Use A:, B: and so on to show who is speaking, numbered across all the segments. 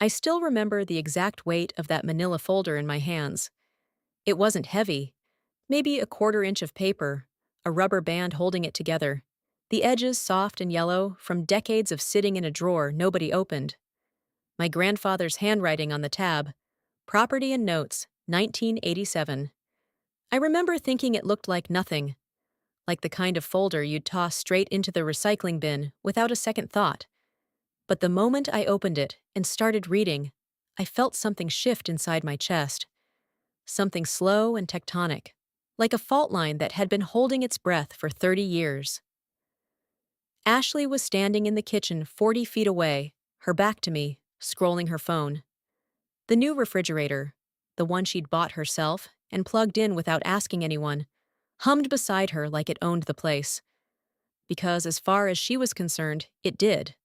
A: I still remember the exact weight of that manila folder in my hands. It wasn't heavy, maybe a quarter-inch of paper, a rubber band holding it together. The edges soft and yellow from decades of sitting in a drawer nobody opened. My grandfather's handwriting on the tab, Property and Notes, 1987. I remember thinking it looked like nothing, like the kind of folder you'd toss straight into the recycling bin without a second thought. But the moment I opened it and started reading, I felt something shift inside my chest, something slow and tectonic, like a fault line that had been holding its breath for 30 years. Ashley was standing in the kitchen 40 feet away, her back to me, scrolling her phone. The new refrigerator, the one she'd bought herself and plugged in without asking anyone, hummed beside her like it owned the place. Because as far as she was concerned, it did.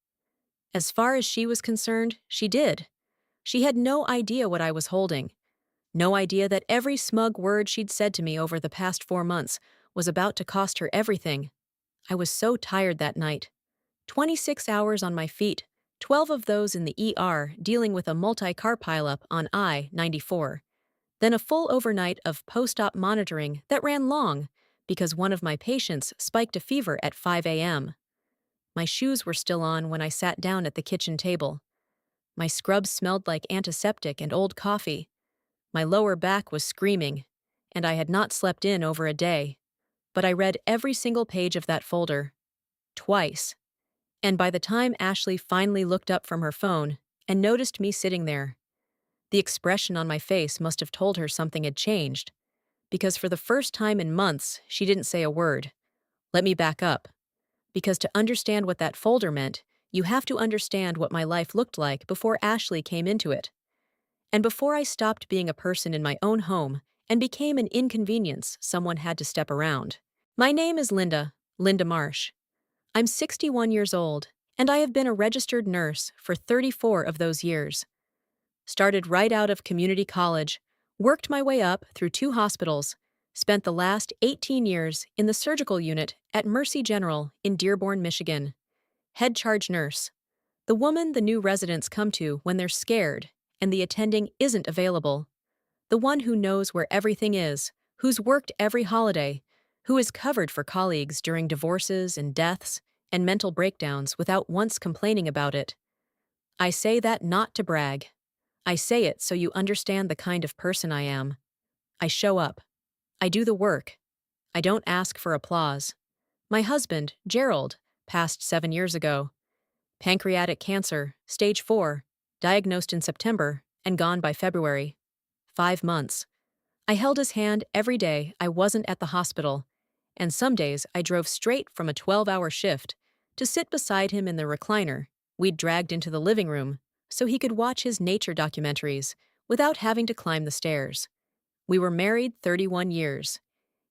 A: As far as she was concerned, she did. She had no idea what I was holding. No idea that every smug word she'd said to me over the past 4 months was about to cost her everything. I was so tired that night. 26 hours on my feet, 12 of those in the ER dealing with a multi-car pileup on I-94. Then a full overnight of post-op monitoring that ran long because one of my patients spiked a fever at 5 a.m. My shoes were still on when I sat down at the kitchen table. My scrubs smelled like antiseptic and old coffee. My lower back was screaming, and I had not slept in over a day. But I read every single page of that folder. Twice. And by the time Ashley finally looked up from her phone and noticed me sitting there, the expression on my face must have told her something had changed, because for the first time in months, she didn't say a word. Let me back up. Because to understand what that folder meant, you have to understand what my life looked like before Ashley came into it. And before I stopped being a person in my own home and became an inconvenience someone had to step around. My name is Linda Marsh. I'm 61 years old, and I have been a registered nurse for 34 of those years. Started right out of community college, worked my way up through 2 hospitals, spent the last 18 years in the surgical unit at Mercy General in Dearborn, Michigan. Head charge nurse, the woman the new residents come to when they're scared and the attending isn't available. The one who knows where everything is, who's worked every holiday, who is covered for colleagues during divorces and deaths and mental breakdowns without once complaining about it. I say that not to brag. I say it so you understand the kind of person I am. I show up. I do the work. I don't ask for applause. My husband, Gerald, passed 7 years ago. Pancreatic cancer, stage 4, diagnosed in September and gone by February. 5 months. I held his hand every day I wasn't at the hospital, and some days I drove straight from a 12-hour shift to sit beside him in the recliner we'd dragged into the living room so he could watch his nature documentaries without having to climb the stairs. We were married 31 years.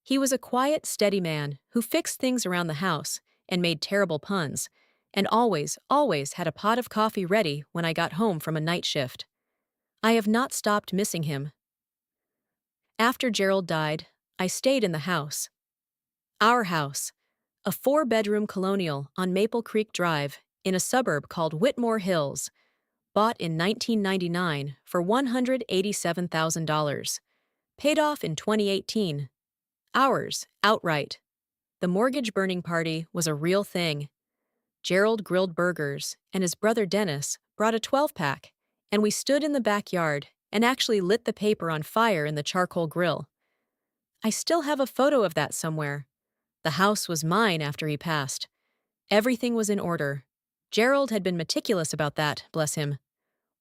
A: He was a quiet, steady man who fixed things around the house and made terrible puns, and always had a pot of coffee ready when I got home from a night shift. I have not stopped missing him. After Gerald died, I stayed in the house. Our house, a 4-bedroom colonial on Maple Creek Drive in a suburb called Whitmore Hills, bought in 1999 for $187,000. Paid off in 2018. Ours, outright. The mortgage burning party was a real thing. Gerald grilled burgers, and his brother Dennis brought a 12-pack, and we stood in the backyard and actually lit the paper on fire in the charcoal grill. I still have a photo of that somewhere. The house was mine after he passed. Everything was in order. Gerald had been meticulous about that, bless him.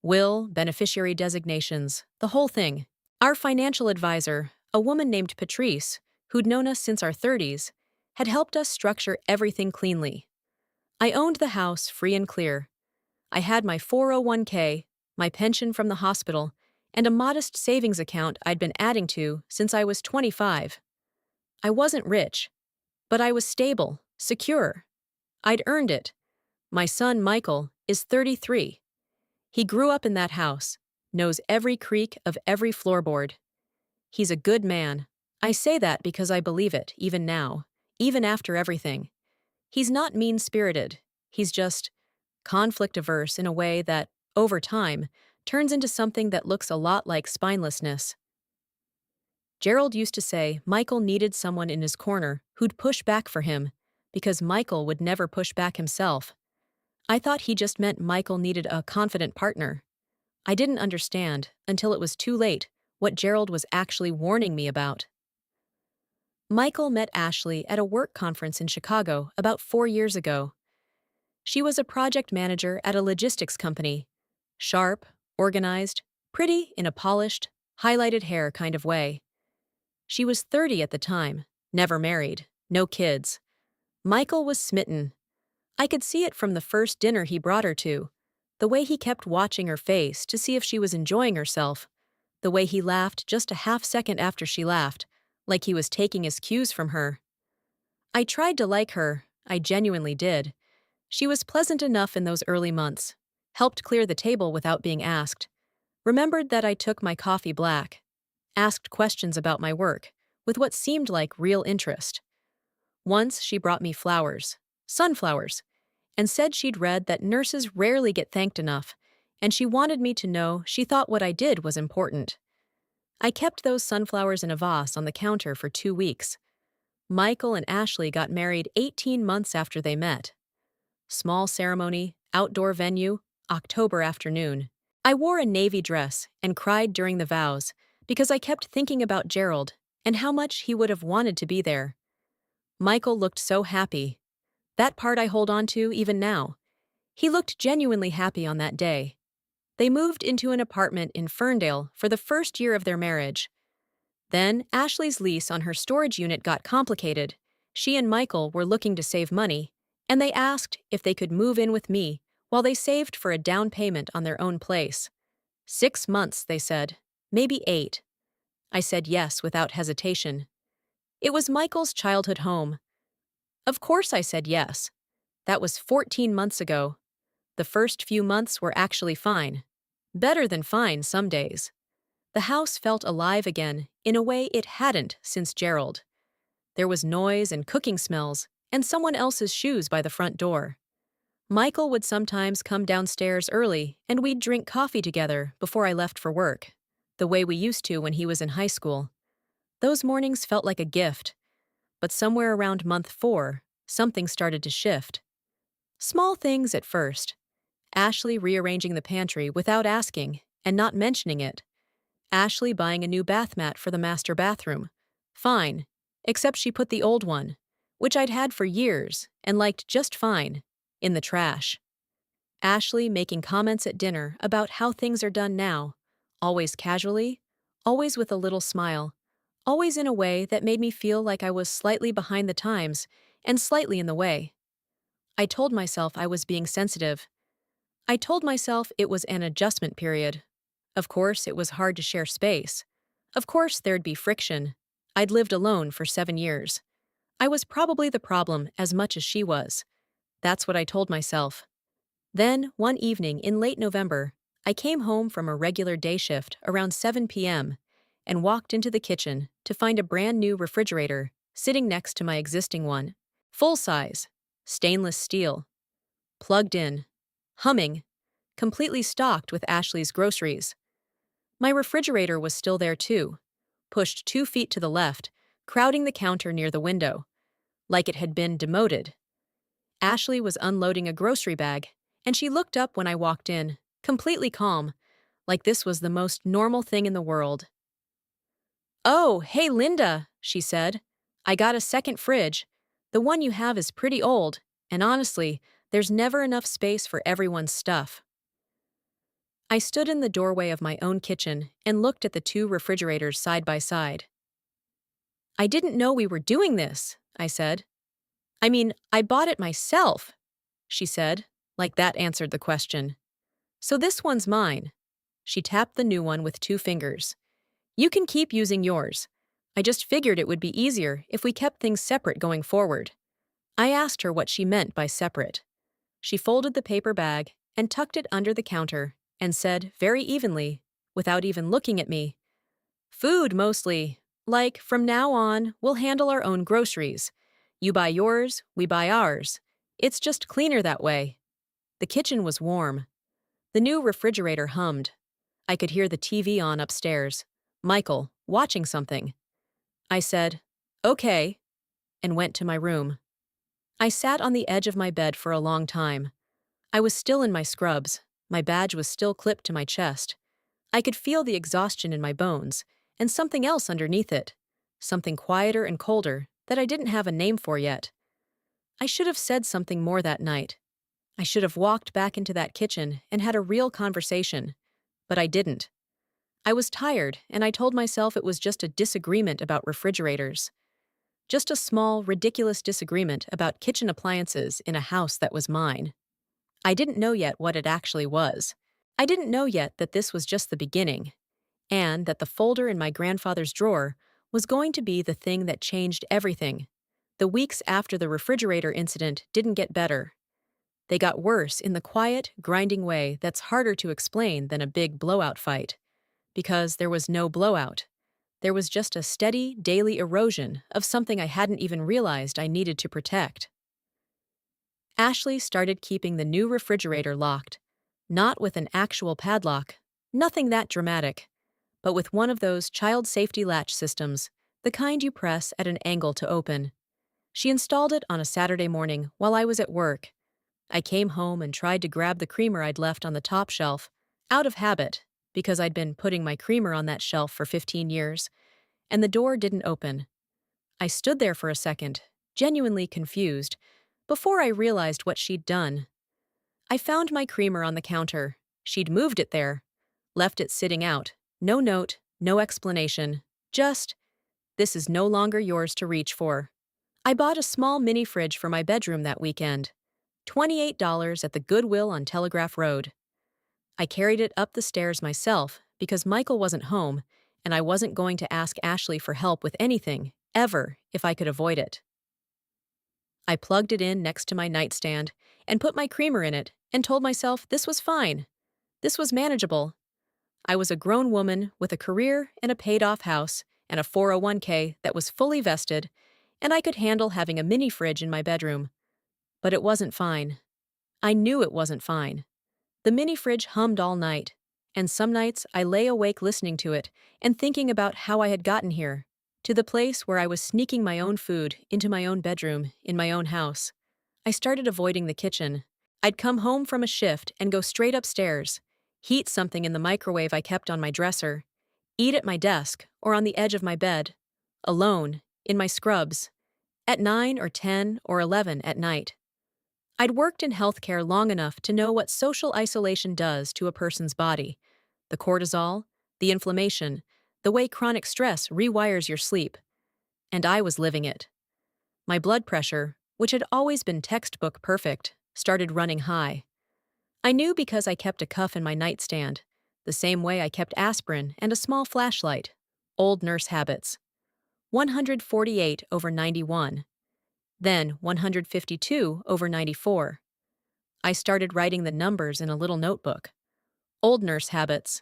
A: Will, beneficiary designations, the whole thing. Our financial advisor, a woman named Patrice, who'd known us since our 30s, had helped us structure everything cleanly. I owned the house free and clear. I had my 401k, my pension from the hospital, and a modest savings account I'd been adding to since I was 25. I wasn't rich, but I was stable, secure. I'd earned it. My son, Michael, is 33. He grew up in that house, knows every creak of every floorboard. He's a good man. I say that because I believe it, even now, even after everything. He's not mean-spirited. He's just conflict-averse in a way that, over time, turns into something that looks a lot like spinelessness. Gerald used to say Michael needed someone in his corner who'd push back for him, because Michael would never push back himself. I thought he just meant Michael needed a confident partner. I didn't understand, until it was too late, what Gerald was actually warning me about. Michael met Ashley at a work conference in Chicago about 4 years ago. She was a project manager at a logistics company. Sharp, organized, pretty in a polished, highlighted hair kind of way. She was 30 at the time, never married, no kids. Michael was smitten. I could see it from the first dinner he brought her to. The way he kept watching her face to see if she was enjoying herself. The way he laughed just a half second after she laughed, like he was taking his cues from her. I tried to like her, I genuinely did. She was pleasant enough in those early months, helped clear the table without being asked, remembered that I took my coffee black, asked questions about my work, with what seemed like real interest. Once she brought me flowers, sunflowers, and said she'd read that nurses rarely get thanked enough, and she wanted me to know she thought what I did was important. I kept those sunflowers in a vase on the counter for 2 weeks. Michael and Ashley got married 18 months after they met. Small ceremony, outdoor venue, October afternoon. I wore a navy dress and cried during the vows because I kept thinking about Gerald and how much he would have wanted to be there. Michael looked so happy. That part I hold on to even now. He looked genuinely happy on that day. They moved into an apartment in Ferndale for the first year of their marriage. Then Ashley's lease on her storage unit got complicated. She and Michael were looking to save money, and they asked if they could move in with me while they saved for a down payment on their own place. 6 months, they said, maybe 8. I said yes without hesitation. It was Michael's childhood home. Of course I said yes. That was 14 months ago. The first few months were actually fine. Better than fine some days. The house felt alive again in a way it hadn't since Gerald. There was noise and cooking smells and someone else's shoes by the front door. Michael would sometimes come downstairs early and we'd drink coffee together before I left for work, the way we used to when he was in high school. Those mornings felt like a gift. But somewhere around month 4, something started to shift. Small things at first. Ashley rearranging the pantry without asking and not mentioning it. Ashley buying a new bath mat for the master bathroom. Fine, except she put the old one, which I'd had for years and liked just fine, in the trash. Ashley making comments at dinner about how things are done now, always casually, always with a little smile, always in a way that made me feel like I was slightly behind the times and slightly in the way. I told myself I was being sensitive. I told myself it was an adjustment period. Of course, it was hard to share space. Of course, there'd be friction. I'd lived alone for 7 years. I was probably the problem as much as she was. That's what I told myself. Then, one evening in late November, I came home from a regular day shift around 7 p.m. and walked into the kitchen to find a brand new refrigerator sitting next to my existing one. Full size, stainless steel, plugged in, humming, completely stocked with Ashley's groceries. My refrigerator was still there too, pushed 2 feet to the left, crowding the counter near the window, like it had been demoted. Ashley was unloading a grocery bag, and she looked up when I walked in, completely calm, like this was the most normal thing in the world. "Oh, hey Linda," she said. "I got a second fridge. The one you have is pretty old, and honestly, there's never enough space for everyone's stuff." I stood in the doorway of my own kitchen and looked at the 2 refrigerators side by side. "I didn't know we were doing this," I said. "I mean, I bought it myself," she said, like that answered the question. "So this one's mine." She tapped the new one with 2 fingers. "You can keep using yours. I just figured it would be easier if we kept things separate going forward." I asked her what she meant by separate. She folded the paper bag and tucked it under the counter and said very evenly, without even looking at me, "Food mostly. Like, from now on, we'll handle our own groceries. You buy yours, we buy ours. It's just cleaner that way." The kitchen was warm. The new refrigerator hummed. I could hear the TV on upstairs. Michael, watching something. I said, "Okay," and went to my room. I sat on the edge of my bed for a long time. I was still in my scrubs. My badge was still clipped to my chest. I could feel the exhaustion in my bones, and something else underneath it. Something quieter and colder that I didn't have a name for yet. I should have said something more that night. I should have walked back into that kitchen and had a real conversation. But I didn't. I was tired, and I told myself it was just a disagreement about refrigerators. Just a small, ridiculous disagreement about kitchen appliances in a house that was mine. I didn't know yet what it actually was. I didn't know yet that this was just the beginning, and that the folder in my grandfather's drawer was going to be the thing that changed everything. The weeks after the refrigerator incident didn't get better. They got worse in the quiet, grinding way that's harder to explain than a big blowout fight. Because there was no blowout. There was just a steady, daily erosion of something I hadn't even realized I needed to protect. Ashley started keeping the new refrigerator locked, not with an actual padlock, nothing that dramatic, but with one of those child safety latch systems, the kind you press at an angle to open. She installed it on a Saturday morning while I was at work. I came home and tried to grab the creamer I'd left on the top shelf, out of habit, because I'd been putting my creamer on that shelf for 15 years, and the door didn't open. I stood there for a second, genuinely confused, before I realized what she'd done. I found my creamer on the counter. She'd moved it there, left it sitting out. No note, no explanation, just, "This is no longer yours to reach for." I bought a small mini fridge for my bedroom that weekend. $28 at the Goodwill on Telegraph Road. I carried it up the stairs myself because Michael wasn't home, and I wasn't going to ask Ashley for help with anything, ever, if I could avoid it. I plugged it in next to my nightstand and put my creamer in it and told myself this was fine. This was manageable. I was a grown woman with a career and a paid-off house and a 401k that was fully vested, and I could handle having a mini fridge in my bedroom. But it wasn't fine. I knew it wasn't fine. The mini fridge hummed all night, and some nights I lay awake listening to it and thinking about how I had gotten here, to the place where I was sneaking my own food into my own bedroom in my own house. I started avoiding the kitchen. I'd come home from a shift and go straight upstairs, heat something in the microwave I kept on my dresser, eat at my desk or on the edge of my bed, alone, in my scrubs, at 9 or 10 or 11 at night. I'd worked in healthcare long enough to know what social isolation does to a person's body. The cortisol, the inflammation, the way chronic stress rewires your sleep. And I was living it. My blood pressure, which had always been textbook perfect, started running high. I knew because I kept a cuff in my nightstand, the same way I kept aspirin and a small flashlight. Old nurse habits. 148/91. Then 152/94. I started writing the numbers in a little notebook. Old nurse habits.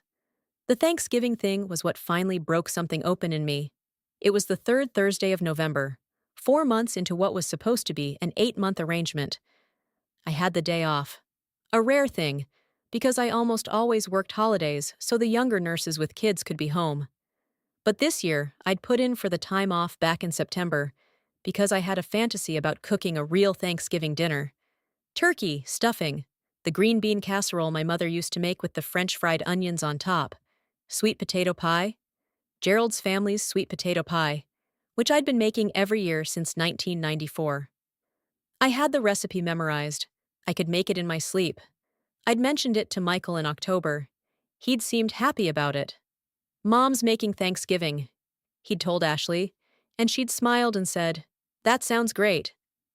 A: The Thanksgiving thing was what finally broke something open in me. It was the third Thursday of November, 4 months into what was supposed to be an 8-month arrangement. I had the day off. A rare thing, because I almost always worked holidays so the younger nurses with kids could be home. But this year, I'd put in for the time off back in September, because I had a fantasy about cooking a real Thanksgiving dinner. Turkey, stuffing, the green bean casserole my mother used to make with the French fried onions on top, sweet potato pie, Gerald's family's sweet potato pie, which I'd been making every year since 1994. I had the recipe memorized. I could make it in my sleep. I'd mentioned it to Michael in October. He'd seemed happy about it. "Mom's making Thanksgiving," he'd told Ashley, and she'd smiled and said, "That sounds great."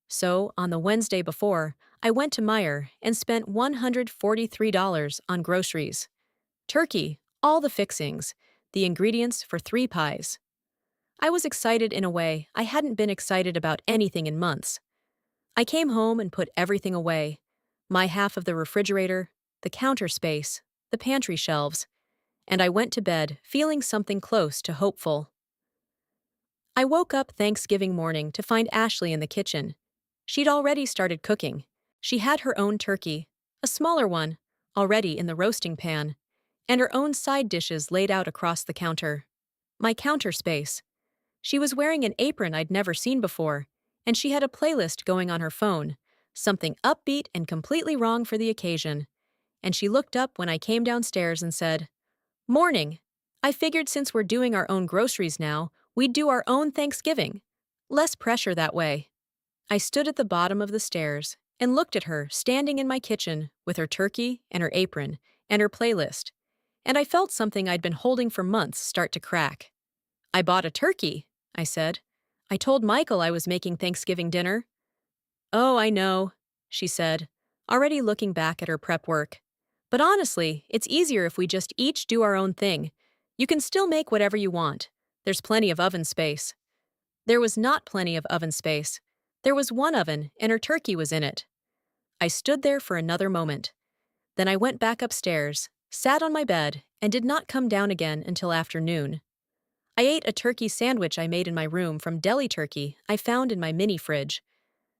A: So, on the Wednesday before, I went to Meijer and spent $143 on groceries. Turkey, all the fixings, the ingredients for 3 pies. I was excited in a way I hadn't been excited about anything in months. I came home and put everything away. My half of the refrigerator, the counter space, the pantry shelves, and I went to bed feeling something close to hopeful. I woke up Thanksgiving morning to find Ashley in the kitchen. She'd already started cooking. She had her own turkey, a smaller one, already in the roasting pan, and her own side dishes laid out across the counter. My counter space. She was wearing an apron I'd never seen before, and she had a playlist going on her phone, something upbeat and completely wrong for the occasion. And she looked up when I came downstairs and said, "Morning. I figured since we're doing our own groceries now, we'd do our own Thanksgiving. Less pressure that way." I stood at the bottom of the stairs and looked at her standing in my kitchen with her turkey and her apron and her playlist, and I felt something I'd been holding for months start to crack. "I bought a turkey," I said. "I told Michael I was making Thanksgiving dinner." "Oh, I know," she said, already looking back at her prep work. "But honestly, it's easier if we just each do our own thing. You can still make whatever you want. There's plenty of oven space." There was not plenty of oven space. There was one oven, and her turkey was in it. I stood there for another moment. Then I went back upstairs, sat on my bed, and did not come down again until afternoon. I ate a turkey sandwich I made in my room from deli turkey I found in my mini fridge.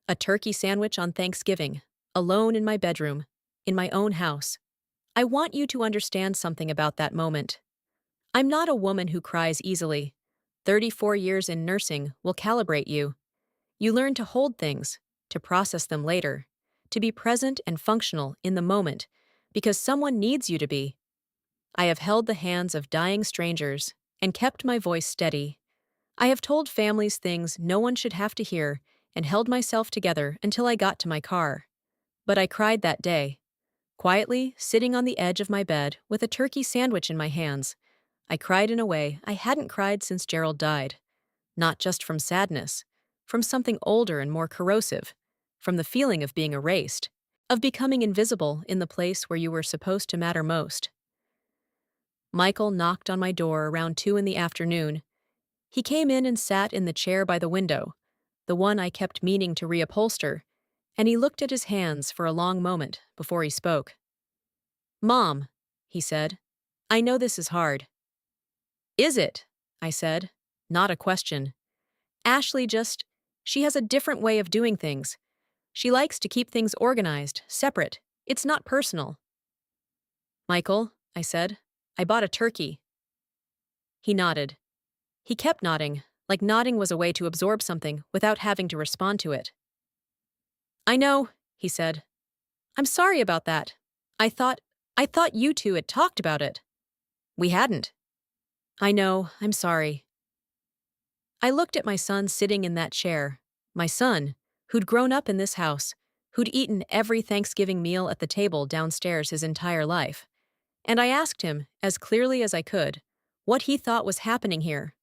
A: A turkey sandwich on Thanksgiving, alone in my bedroom, in my own house. I want you to understand something about that moment. I'm not a woman who cries easily. 34 years in nursing will calibrate you. You learn to hold things, to process them later, to be present and functional in the moment, because someone needs you to be. I have held the hands of dying strangers and kept my voice steady. I have told families things no one should have to hear and held myself together until I got to my car. But I cried that day, quietly sitting on the edge of my bed with a turkey sandwich in my hands. I cried in a way I hadn't cried since Gerald died. Not just from sadness, from something older and more corrosive, from the feeling of being erased, of becoming invisible in the place where you were supposed to matter most. Michael knocked on my door around 2 in the afternoon. He came in and sat in the chair by the window, the one I kept meaning to reupholster, and he looked at his hands for a long moment before he spoke. "Mom," he said, "I know this is hard." "Is it?" I said, not a question. "Ashley she has a different way of doing things. She likes to keep things organized, separate. It's not personal." "Michael," I said, "I bought a turkey." He nodded. He kept nodding, like nodding was a way to absorb something without having to respond to it. "I know," he said. "I'm sorry about that. I thought you two had talked about it." "We hadn't." "I know, I'm sorry." I looked at my son sitting in that chair, my son, who'd grown up in this house, who'd eaten every Thanksgiving meal at the table downstairs his entire life, and I asked him, as clearly as I could, what he thought was happening here,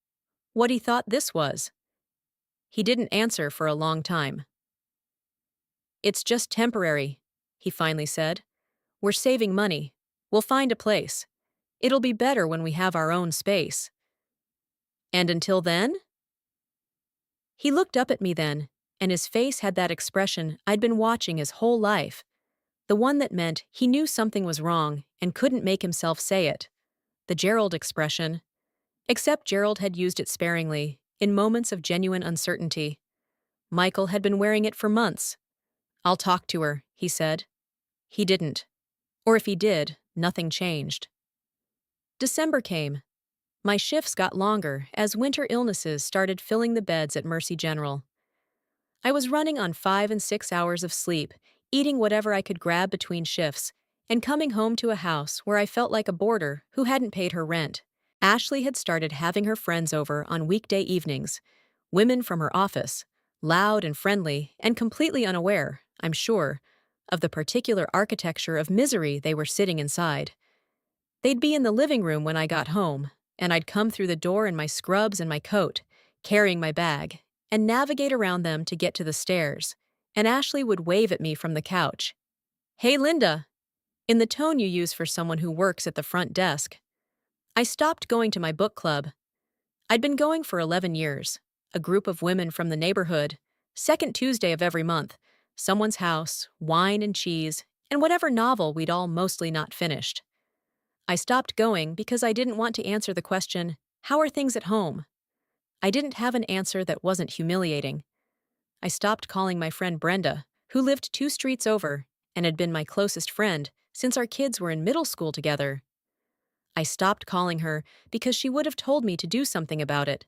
A: what he thought this was. He didn't answer for a long time. "It's just temporary," he finally said. "We're saving money. We'll find a place. It'll be better when we have our own space." "And until then?" He looked up at me then, and his face had that expression I'd been watching his whole life, the one that meant he knew something was wrong and couldn't make himself say it. The Gerald expression. Except Gerald had used it sparingly, in moments of genuine uncertainty. Michael had been wearing it for months. "I'll talk to her," he said. He didn't. Or if he did, nothing changed. December came. My shifts got longer as winter illnesses started filling the beds at Mercy General. I was running on 5 and 6 hours of sleep, eating whatever I could grab between shifts, and coming home to a house where I felt like a boarder who hadn't paid her rent. Ashley had started having her friends over on weekday evenings, women from her office, loud and friendly and completely unaware, I'm sure, of the particular architecture of misery they were sitting inside. They'd be in the living room when I got home, and I'd come through the door in my scrubs and my coat, carrying my bag, and navigate around them to get to the stairs, and Ashley would wave at me from the couch. "Hey, Linda," in the tone you use for someone who works at the front desk. I stopped going to my book club. I'd been going for 11 years, a group of women from the neighborhood, second Tuesday of every month, someone's house, wine and cheese, and whatever novel we'd all mostly not finished. I stopped going because I didn't want to answer the question, "How are things at home?" I didn't have an answer that wasn't humiliating. I stopped calling my friend Brenda, who lived 2 streets over and had been my closest friend since our kids were in middle school together. I stopped calling her because she would have told me to do something about it.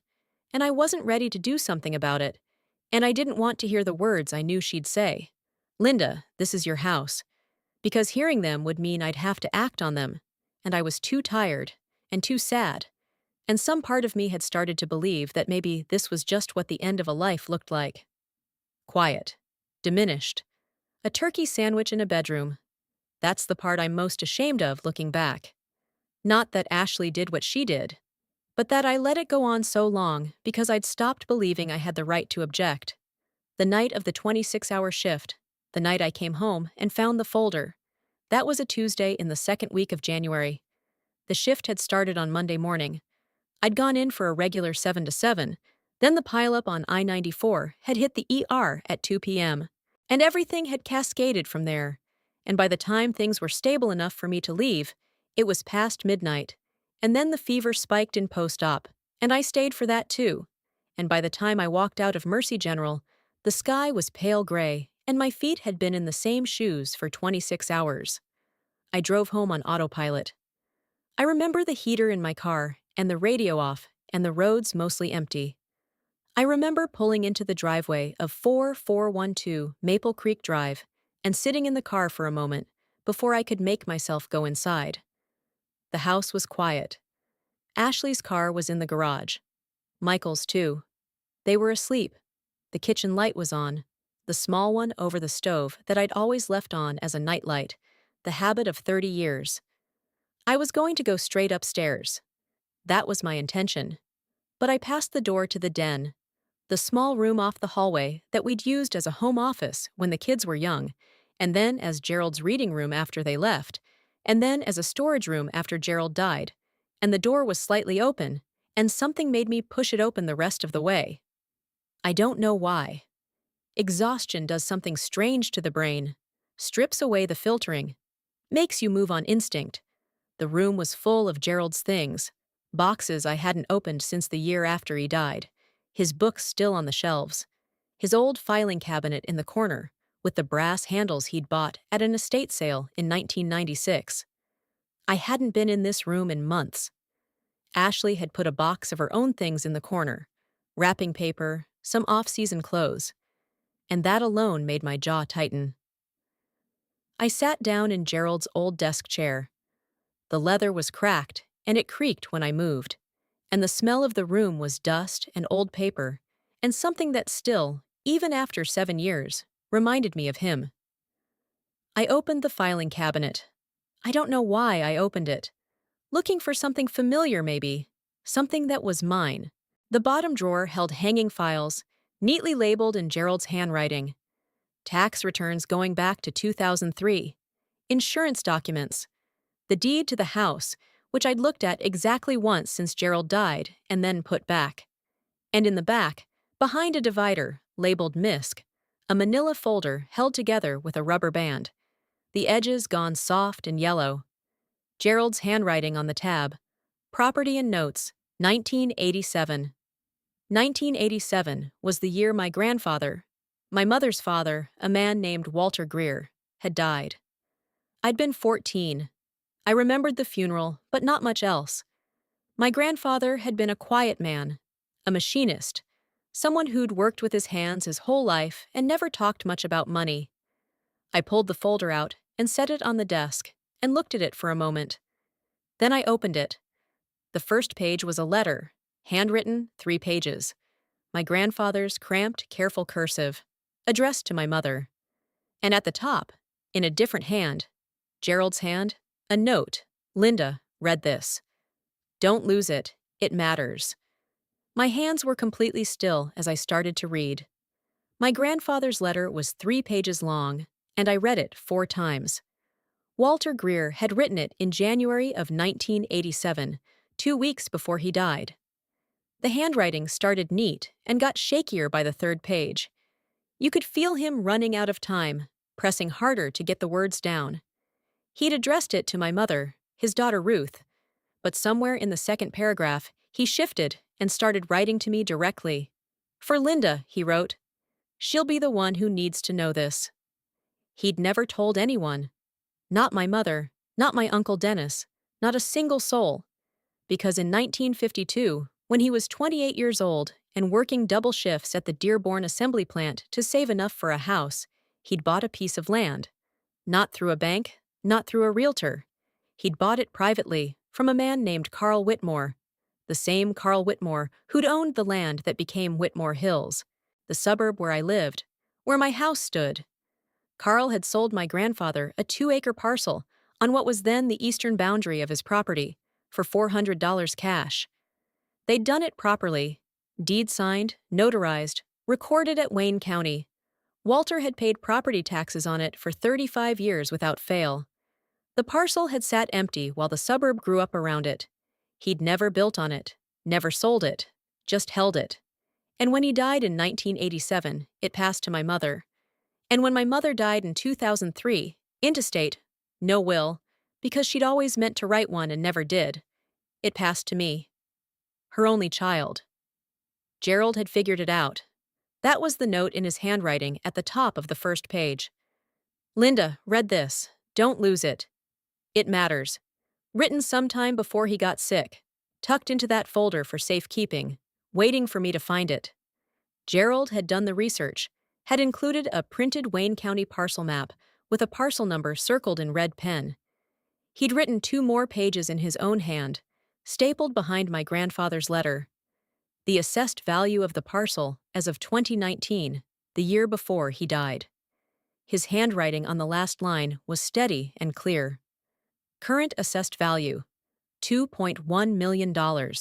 A: And I wasn't ready to do something about it. And I didn't want to hear the words I knew she'd say. Linda, this is your house. Because hearing them would mean I'd have to act on them. And I was too tired and too sad. And some part of me had started to believe that maybe this was just what the end of a life looked like. Quiet. Diminished. A turkey sandwich in a bedroom. That's the part I'm most ashamed of looking back. Not that Ashley did what she did, but that I let it go on so long because I'd stopped believing I had the right to object. The night of the 26-hour shift, the night I came home and found the folder. That was a Tuesday in the second week of January. The shift had started on Monday morning. I'd gone in for a regular 7 to 7, then the pileup on I-94 had hit the ER at 2 p.m., and everything had cascaded from there. And by the time things were stable enough for me to leave, it was past midnight. And then the fever spiked in post-op, and I stayed for that too. And by the time I walked out of Mercy General, the sky was pale gray, and my feet had been in the same shoes for 26 hours. I drove home on autopilot. I remember the heater in my car, and the radio off, and the roads mostly empty. I remember pulling into the driveway of 4412 Maple Creek Drive and sitting in the car for a moment before I could make myself go inside. The house was quiet. Ashley's car was in the garage. Michael's too. They were asleep. The kitchen light was on, the small one over the stove that I'd always left on as a nightlight, the habit of 30 years. I was going to go straight upstairs. That was my intention. But I passed the door to the den, the small room off the hallway that we'd used as a home office when the kids were young, and then as Gerald's reading room after they left, and then as a storage room after Gerald died, and the door was slightly open, and something made me push it open the rest of the way. I don't know why. Exhaustion does something strange to the brain, strips away the filtering, makes you move on instinct. The room was full of Gerald's things, boxes I hadn't opened since the year after he died, his books still on the shelves, his old filing cabinet in the corner with the brass handles he'd bought at an estate sale in 1996. I hadn't been in this room in months. Ashley had put a box of her own things in the corner, wrapping paper, some off-season clothes, and that alone made my jaw tighten. I sat down in Gerald's old desk chair. The leather was cracked, and it creaked when I moved, and the smell of the room was dust and old paper, and something that still, even after 7 years, reminded me of him. I opened the filing cabinet. I don't know why I opened it. Looking for something familiar, maybe. Something that was mine. The bottom drawer held hanging files, neatly labeled in Gerald's handwriting. Tax returns going back to 2003. Insurance documents. The deed to the house, which I'd looked at exactly once since Gerald died and then put back. And in the back, behind a divider, labeled MISC, a manila folder held together with a rubber band. The edges gone soft and yellow. Gerald's handwriting on the tab. Property and Notes, 1987. 1987 was the year my grandfather, my mother's father, a man named Walter Greer, had died. I'd been 14. I remembered the funeral, but not much else. My grandfather had been a quiet man, a machinist, someone who'd worked with his hands his whole life and never talked much about money. I pulled the folder out and set it on the desk and looked at it for a moment. Then I opened it. The first page was a letter, handwritten, 3 pages. My grandfather's cramped, careful cursive, addressed to my mother. And at the top, in a different hand, Gerald's hand, a note. Linda, read this. Don't lose it. It matters. My hands were completely still as I started to read. My grandfather's letter was 3 pages long, and I read it 4 times. Walter Greer had written it in January of 1987, 2 weeks before he died. The handwriting started neat and got shakier by the 3rd page. You could feel him running out of time, pressing harder to get the words down. He'd addressed it to my mother, his daughter Ruth, but somewhere in the 2nd paragraph, he shifted and started writing to me directly. For Linda, he wrote. She'll be the one who needs to know this. He'd never told anyone. Not my mother, not my Uncle Dennis, Not a single soul. Because in 1952, when he was 28 years old and working double shifts at the Dearborn assembly plant to save enough for a house, he'd bought a piece of land. Not through a bank, not through a realtor. He'd bought it privately from a man named Carl Whitmore, the same Carl Whitmore who'd owned the land that became Whitmore Hills, the suburb where I lived, where my house stood. Carl had sold my grandfather a 2-acre parcel on what was then the eastern boundary of his property for $400 cash. They'd done it properly, deed signed, notarized, recorded at Wayne County. Walter had paid property taxes on it for 35 years without fail. The parcel had sat empty while the suburb grew up around it. He'd never built on it, never sold it, just held it. And when he died in 1987, it passed to my mother. And when my mother died in 2003, intestate, no will, because she'd always meant to write one and never did, it passed to me. Her only child. Gerald had figured it out. That was the note in his handwriting at the top of the first page. Linda, read this. Don't lose it. It matters. Written sometime before he got sick. Tucked into that folder for safekeeping, waiting for me to find it. Gerald had done the research, had included a printed Wayne County parcel map with a parcel number circled in red pen. He'd written 2 more pages in his own hand, stapled behind my grandfather's letter. The assessed value of the parcel as of 2019, the year before he died. His handwriting on the last line was steady and clear. Current assessed value, $2.1 million.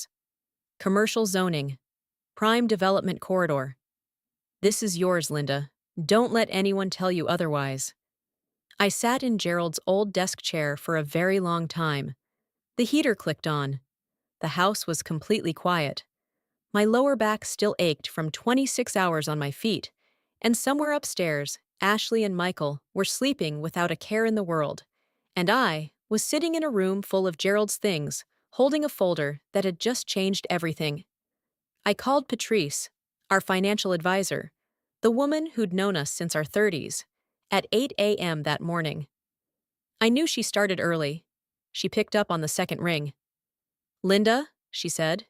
A: Commercial zoning, prime development corridor. This is yours, Linda. Don't let anyone tell you otherwise. I sat in Gerald's old desk chair for a very long time. The heater clicked on. The house was completely quiet. My lower back still ached from 26 hours on my feet, and somewhere upstairs, Ashley and Michael were sleeping without a care in the world, and I was sitting in a room full of Gerald's things, holding a folder that had just changed everything. I called Patrice, our financial advisor, the woman who'd known us since our 30s, at 8 a.m. that morning. I knew she started early. She picked up on the second ring. Linda, she said,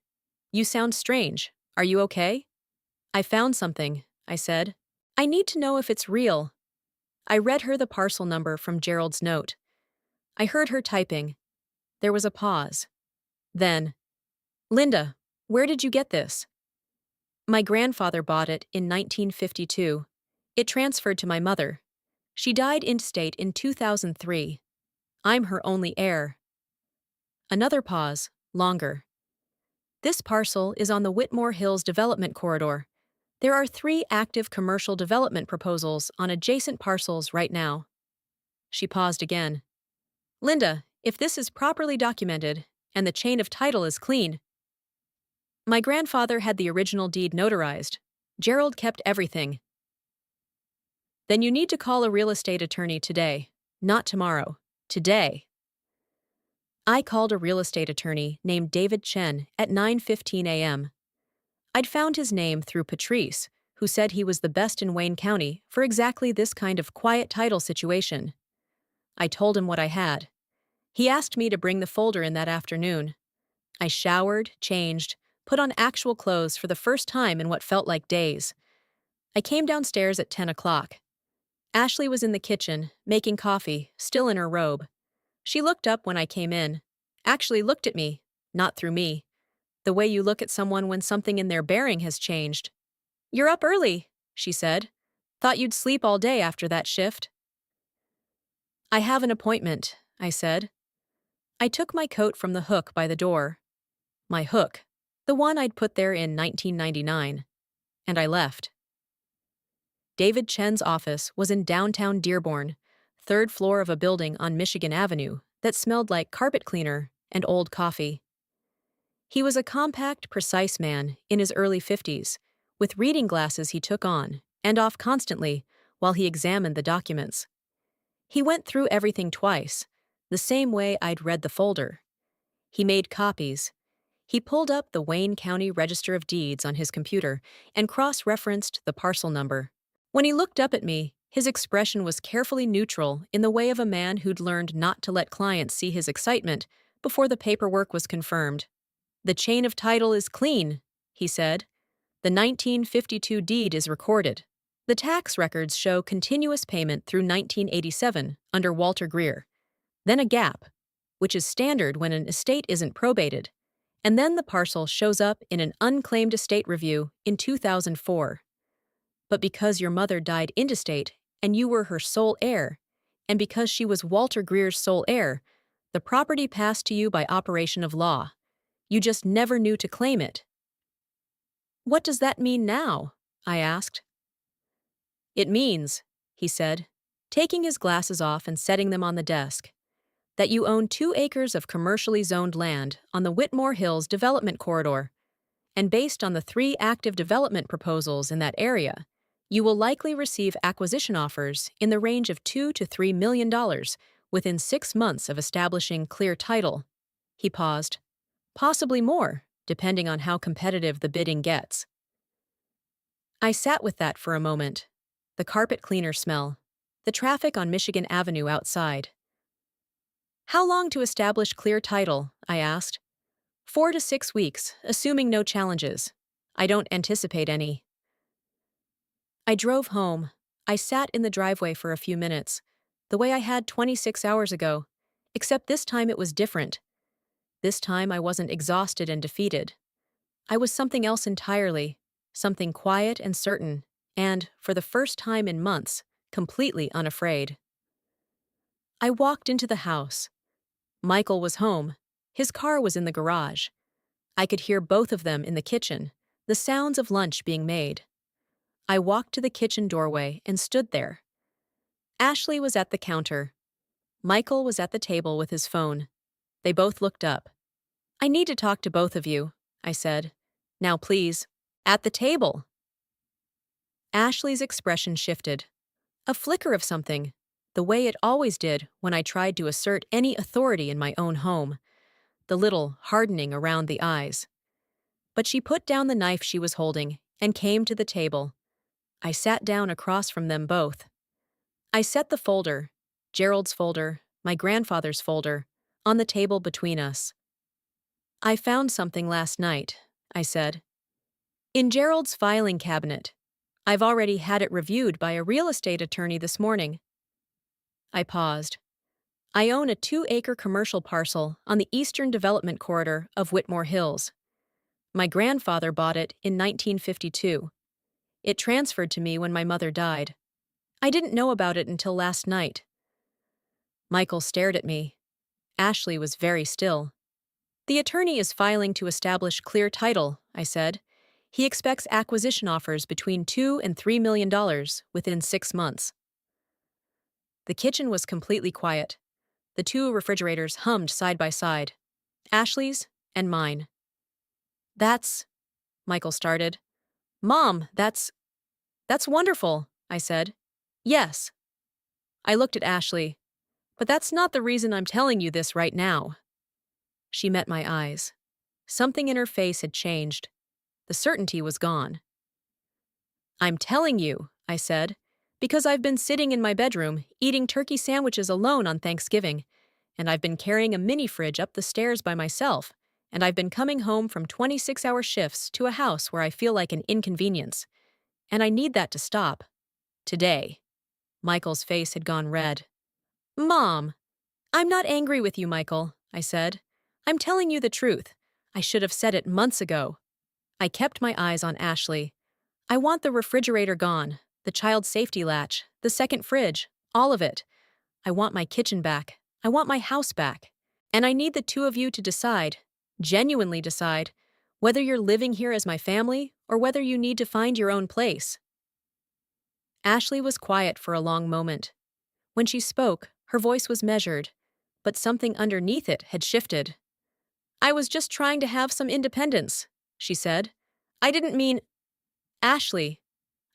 A: you sound strange. Are you okay? I found something, I said. I need to know if it's real. I read her the parcel number from Gerald's note. I heard her typing. There was a pause. Then, Linda, where did you get this? My grandfather bought it in 1952. It transferred to my mother. She died intestate in 2003. I'm her only heir. Another pause, longer. This parcel is on the Whitmore Hills Development Corridor. There are 3 active commercial development proposals on adjacent parcels right now. She paused again. Linda, if this is properly documented, and the chain of title is clean. My grandfather had the original deed notarized. Gerald kept everything. Then you need to call a real estate attorney today, not tomorrow, today. I called a real estate attorney named David Chen at 9:15 a.m. I'd found his name through Patrice, who said he was the best in Wayne County for exactly this kind of quiet title situation. I told him what I had. He asked me to bring the folder in that afternoon. I showered, changed, put on actual clothes for the first time in what felt like days. I came downstairs at 10 o'clock. Ashley was in the kitchen, making coffee, still in her robe. She looked up when I came in. Actually looked at me, not through me. The way you look at someone when something in their bearing has changed. You're up early, she said. Thought you'd sleep all day after that shift. I have an appointment, I said. I took my coat from the hook by the door. My hook, the one I'd put there in 1999. And I left. David Chen's office was in downtown Dearborn, 3rd floor of a building on Michigan Avenue that smelled like carpet cleaner and old coffee. He was a compact, precise man in his early 50s, with reading glasses he took on and off constantly while he examined the documents. He went through everything twice, the same way I'd read the folder. He made copies. He pulled up the Wayne County Register of Deeds on his computer and cross-referenced the parcel number. When he looked up at me, his expression was carefully neutral in the way of a man who'd learned not to let clients see his excitement, before the paperwork was confirmed. "The chain of title is clean," he said. "The 1952 deed is recorded. The tax records show continuous payment through 1987 under Walter Greer. Then a gap, which is standard when an estate isn't probated. And then the parcel shows up in an unclaimed estate review in 2004. But because your mother died intestate and you were her sole heir, and because she was Walter Greer's sole heir, the property passed to you by operation of law. You just never knew to claim it." "What does that mean now?" I asked. "It means," he said, taking his glasses off and setting them on the desk, "that you own 2 acres of commercially zoned land on the Whitmore Hills development corridor. And based on the 3 active development proposals in that area, you will likely receive acquisition offers in the range of $2 to $3 million within 6 months of establishing clear title." He paused. "Possibly more, depending on how competitive the bidding gets." I sat with that for a moment. The carpet cleaner smell, the traffic on Michigan Avenue outside. "How long to establish clear title?" I asked. 4 to 6 weeks, assuming no challenges. I don't anticipate any." I drove home. I sat in the driveway for a few minutes, the way I had 26 hours ago, except this time it was different. This time I wasn't exhausted and defeated. I was something else entirely, something quiet and certain, and, for the first time in months, completely unafraid. I walked into the house. Michael was home. His car was in the garage. I could hear both of them in the kitchen, the sounds of lunch being made. I walked to the kitchen doorway and stood there. Ashley was at the counter. Michael was at the table with his phone. They both looked up. "I need to talk to both of you," I said. "Now please, at the table." Ashley's expression shifted. A flicker of something, the way it always did when I tried to assert any authority in my own home, the little hardening around the eyes. But she put down the knife she was holding and came to the table. I sat down across from them both. I set the folder, Gerald's folder, my grandfather's folder, on the table between us. "I found something last night," I said. "In Gerald's filing cabinet. I've already had it reviewed by a real estate attorney this morning." I paused. "I own a 2-acre commercial parcel on the eastern development corridor of Whitmore Hills. My grandfather bought it in 1952. It transferred to me when my mother died. I didn't know about it until last night." Michael stared at me. Ashley was very still. "The attorney is filing to establish clear title," I said. "He expects acquisition offers between $2 and $3 million within 6 months." The kitchen was completely quiet. The 2 refrigerators hummed side by side, Ashley's and mine. "That's," Michael started. "Mom, that's wonderful," I said. "Yes." I looked at Ashley. "But that's not the reason I'm telling you this right now." She met my eyes. Something in her face had changed. The certainty was gone. "I'm telling you," I said, "because I've been sitting in my bedroom eating turkey sandwiches alone on Thanksgiving, and I've been carrying a mini fridge up the stairs by myself, and I've been coming home from 26-hour shifts to a house where I feel like an inconvenience. And I need that to stop. Today." Michael's face had gone red. "Mom!" "I'm not angry with you, Michael," I said. "I'm telling you the truth. I should have said it months ago." I kept my eyes on Ashley. "I want the refrigerator gone, the child safety latch, the second fridge, all of it. I want my kitchen back. I want my house back. And I need the 2 of you to decide, genuinely decide, whether you're living here as my family or whether you need to find your own place." Ashley was quiet for a long moment. When she spoke, her voice was measured, but something underneath it had shifted. "I was just trying to have some independence," she said. "I didn't mean—" "Ashley,"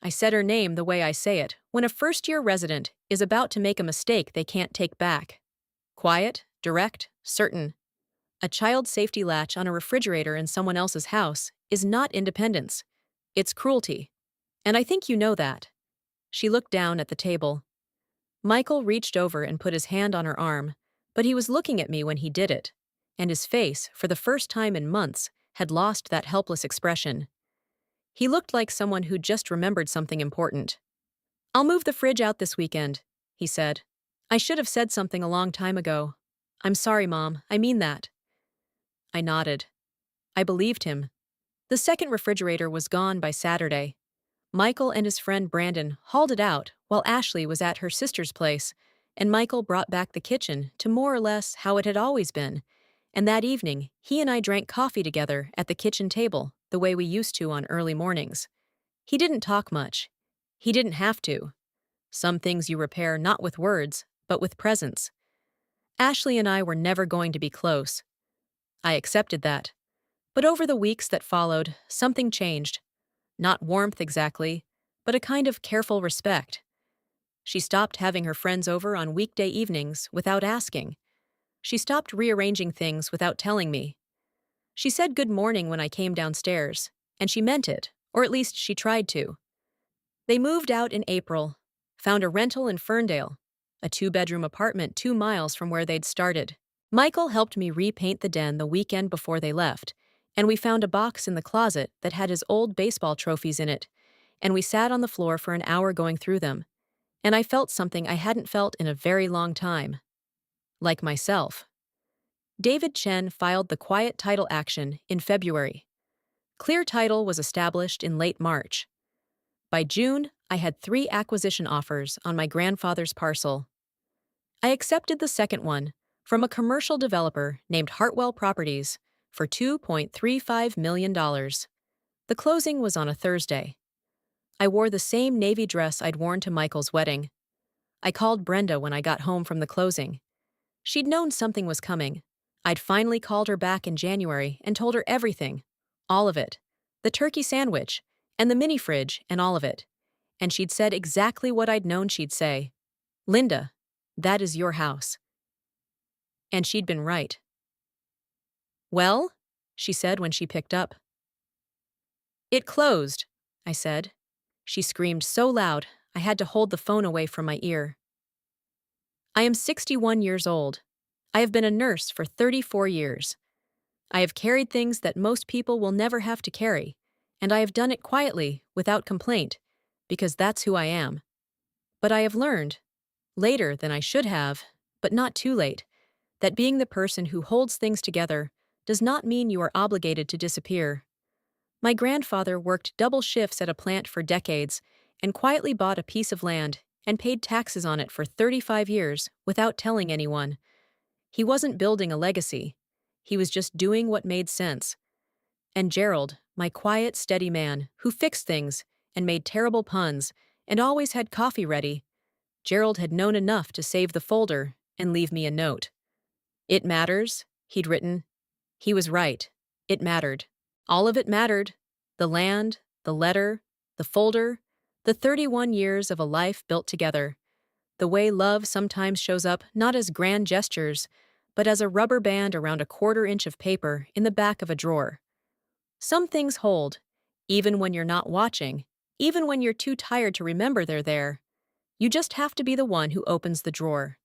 A: I said her name the way I say it when a first-year resident is about to make a mistake they can't take back. Quiet, direct, certain. A child safety latch on a refrigerator in someone else's house is not independence. It's cruelty. And I think you know that. She looked down at the table. Michael reached over and put his hand on her arm, but he was looking at me when he did it. and his face, for the first time in months, had lost that helpless expression. He looked like someone who'd just remembered something important. "I'll move the fridge out this weekend," he said. "I should have said something a long time ago. I'm sorry, Mom, I mean that." I nodded. I believed him. The second refrigerator was gone by Saturday. Michael and his friend Brandon hauled it out while Ashley was at her sister's place, and Michael brought back the kitchen to more or less how it had always been. And that evening, he and I drank coffee together at the kitchen table, the way we used to on early mornings. He didn't talk much. He didn't have to. Some things you repair not with words, but with presence. Ashley and I were never going to be close. I accepted that. But over the weeks that followed, something changed. Not warmth exactly, but a kind of careful respect. She stopped having her friends over on weekday evenings without asking. She stopped rearranging things without telling me. She said good morning when I came downstairs, and she meant it, or at least she tried to. They moved out in April, found a rental in Ferndale, a 2-bedroom apartment 2 miles from where they'd started. Michael helped me repaint the den the weekend before they left, and we found a box in the closet that had his old baseball trophies in it, and we sat on the floor for an hour going through them, and I felt something I hadn't felt in a very long time. Like myself. David Chen filed the quiet title action in February. Clear title was established in late March. By June, I had 3 acquisition offers on my grandfather's parcel. I accepted the second one from a commercial developer named Hartwell Properties for $2.35 million. The closing was on a Thursday. I wore the same navy dress I'd worn to Michael's wedding. I called Brenda when I got home from the closing. She'd known something was coming. I'd finally called her back in January and told her everything. All of it. The turkey sandwich, and the mini fridge, and all of it. And she'd said exactly what I'd known she'd say. "Linda, that is your house." And she'd been right. "Well?" she said when she picked up. "It closed," I said. She screamed so loud, I had to hold the phone away from my ear. I am 61 years old. I have been a nurse for 34 years. I have carried things that most people will never have to carry, and I have done it quietly, without complaint, because that's who I am. But I have learned, later than I should have, but not too late, that being the person who holds things together does not mean you are obligated to disappear. My grandfather worked double shifts at a plant for decades and quietly bought a piece of land and paid taxes on it for 35 years without telling anyone. He wasn't building a legacy. He was just doing what made sense. And Gerald, my quiet, steady man, who fixed things and made terrible puns and always had coffee ready, Gerald had known enough to save the folder and leave me a note. "It matters," he'd written. He was right. It mattered. All of it mattered. The land, the letter, the folder, the 31 years of a life built together. The way love sometimes shows up not as grand gestures, but as a rubber band around a 1/4 inch of paper in the back of a drawer. Some things hold, even when you're not watching, even when you're too tired to remember they're there. You just have to be the one who opens the drawer.